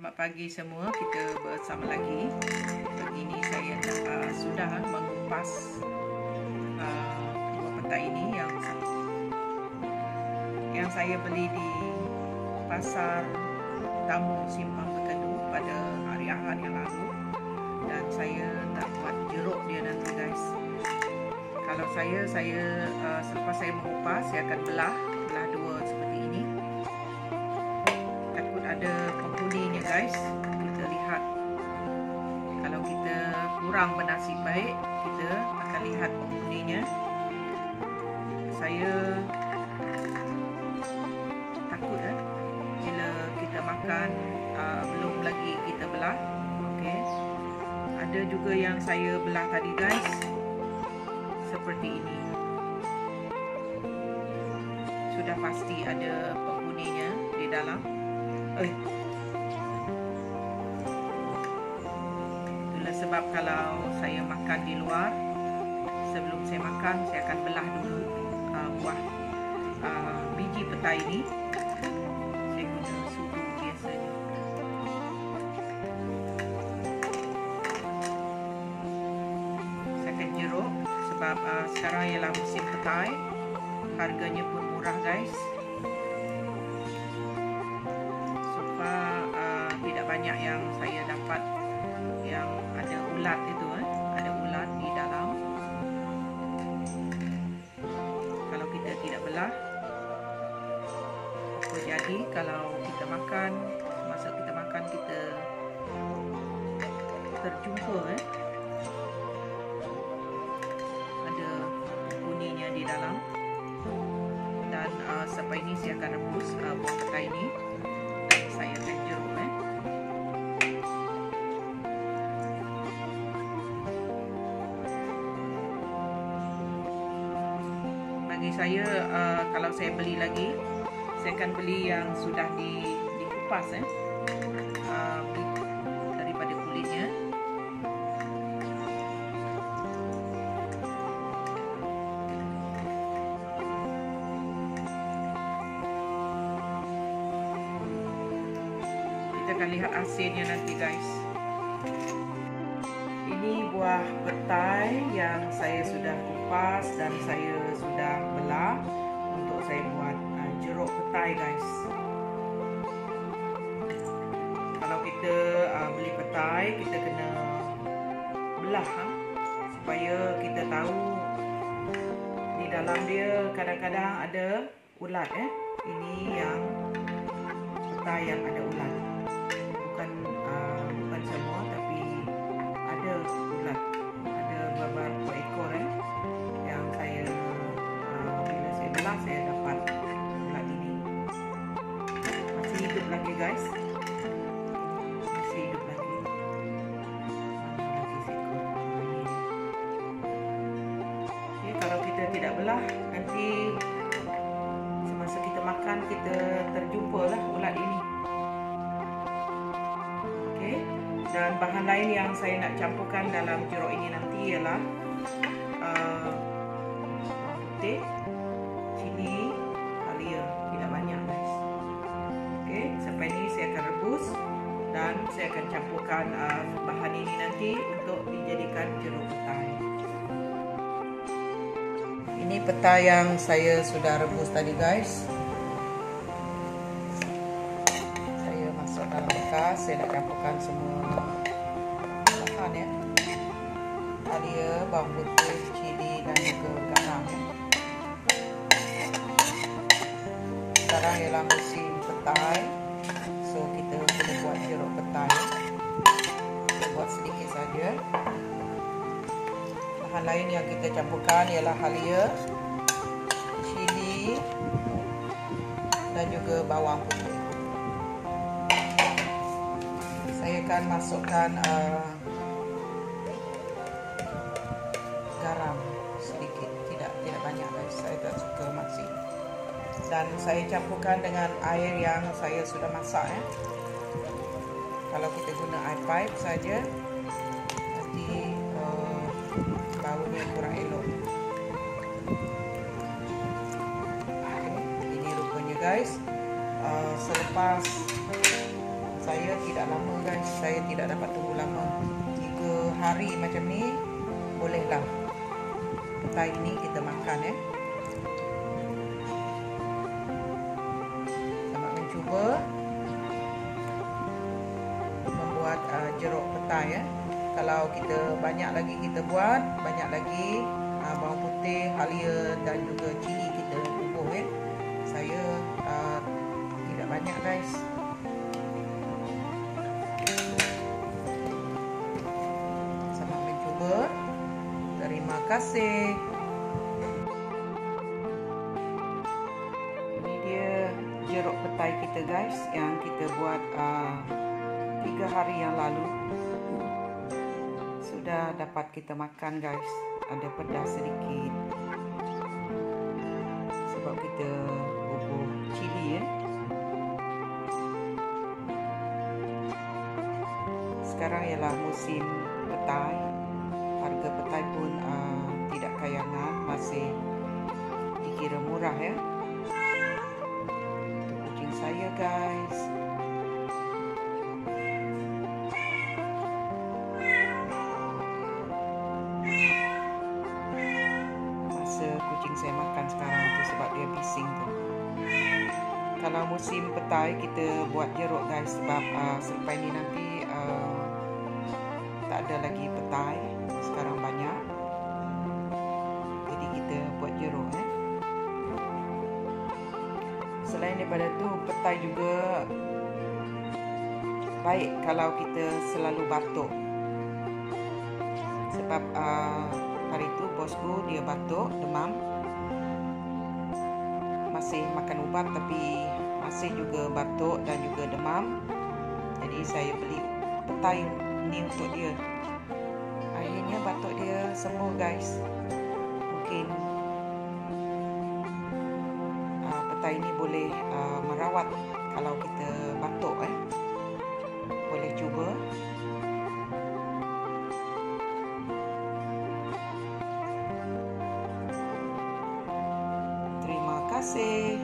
Selamat pagi semua, kita bersama lagi. Pagi ini saya sudah mengupas buah petai ini yang saya beli di pasar Tamu Simpang Pekedu pada hari Ahad yang lalu, dan saya nak buat jeruk dia nanti, guys. Kalau saya selepas saya mengupas, saya akan belah dua seperti ini. Takut ada penghuninya, guys. Kita lihat, kalau kita kurang bernasib baik, kita akan lihat penghuninya. Saya takut bila kita makan belum lagi kita belah. Okey, ada juga yang saya belah tadi, guys, seperti ini. Sudah pasti ada penghuninya di dalam. Itulah sebab kalau saya makan di luar, sebelum saya makan, saya akan belah dulu buah biji petai ini. Saya guna sudu biasa ni. Saya akan jeruk sebab sekarang ialah musim petai. Harganya pun murah, guys. Tidak banyak yang saya dapat yang ada ulat itu, ada ulat di dalam. Kalau kita tidak belah, apa jadi kalau kita makan, masa kita makan kita terjumpa ada kuninya di dalam. Dan sampai ini saya akan rebus buah petai ini, dan saya akan jeruk. Bagi saya, kalau saya beli lagi, saya akan beli yang sudah dikupas daripada kulitnya. Kita akan lihat hasilnya nanti, guys. Ini buah petai yang saya sudah kupas dan saya sudah belah untuk saya buat jeruk petai, guys. Kalau kita beli petai, kita kena belah supaya kita tahu di dalam dia kadang-kadang ada ulat. Ini yang petai yang ada ulat. Bukan semua, tapi ada ulat. Ada beberapa ekor yang saya bila saya belah, saya dapat ulat ini. Masih hidup lagi, guys. Masih hidup lagi. Masih seekor ini. Okay, kalau kita tidak belah, nanti semasa kita makan, kita terjumpa lah ulat ini. Dan bahan lain yang saya nak campurkan dalam jeruk ini nanti ialah bawang putih, cili, halia, tidak banyak, guys. Okey, sampai ini saya akan rebus dan saya akan campurkan bahan ini nanti untuk dijadikan jeruk petai. Ini petai yang saya sudah rebus tadi, guys. Dalam bekas, saya nak campurkan semua bahan halia, bawang putih, cili dan juga garam. Sekarang ialah musim petai, so kita boleh buat jeruk petai. Kita buat sedikit saja. Bahan lain yang kita campurkan ialah halia, cili dan juga bawang putih. Saya akan masukkan garam sedikit, tidak banyak, guys. Saya tak suka masin. Dan saya campurkan dengan air yang saya sudah masak. Kalau kita guna air pipe saja, nanti baunya kurang elok. Ini rupanya, guys. Selepas Saya tidak lama guys, saya tidak dapat tunggu lama. 3 hari macam ni bolehlah petai ini kita makan ya. Selamat mencuba membuat jeruk petai ya. Kalau kita banyak lagi kita buat, banyak lagi bawang putih, halia dan juga cili kita bubuh ya. Saya tidak banyak guys. Selamat mencuba. Terima kasih. Ini dia jeruk petai kita guys, yang kita buat 3 hari yang lalu. Sudah dapat kita makan guys. Ada pedas sedikit sebab kita bubuh cili ya. Sekarang ialah musim petai. Harga petai pun tidak kayangan, masih dikira murah ya. Untuk kucing saya guys. Kucing saya makan sekarang tu sebab dia bising tu. Kalau musim petai kita buat jeruk guys, sebab selepas ini nanti tak ada lagi petai, sekarang banyak, jadi kita buat jeruk ya. Selain daripada tu, petai juga baik kalau kita selalu batuk. Sebab hari tu bosku dia batuk, demam, masih makan ubat tapi masih juga batuk dan juga demam. Jadi saya beli petai ni untuk dia. Akhirnya batuk dia sembuh guys. Mungkin petai ni boleh merawat kalau kita batuk boleh cuba. Terima kasih.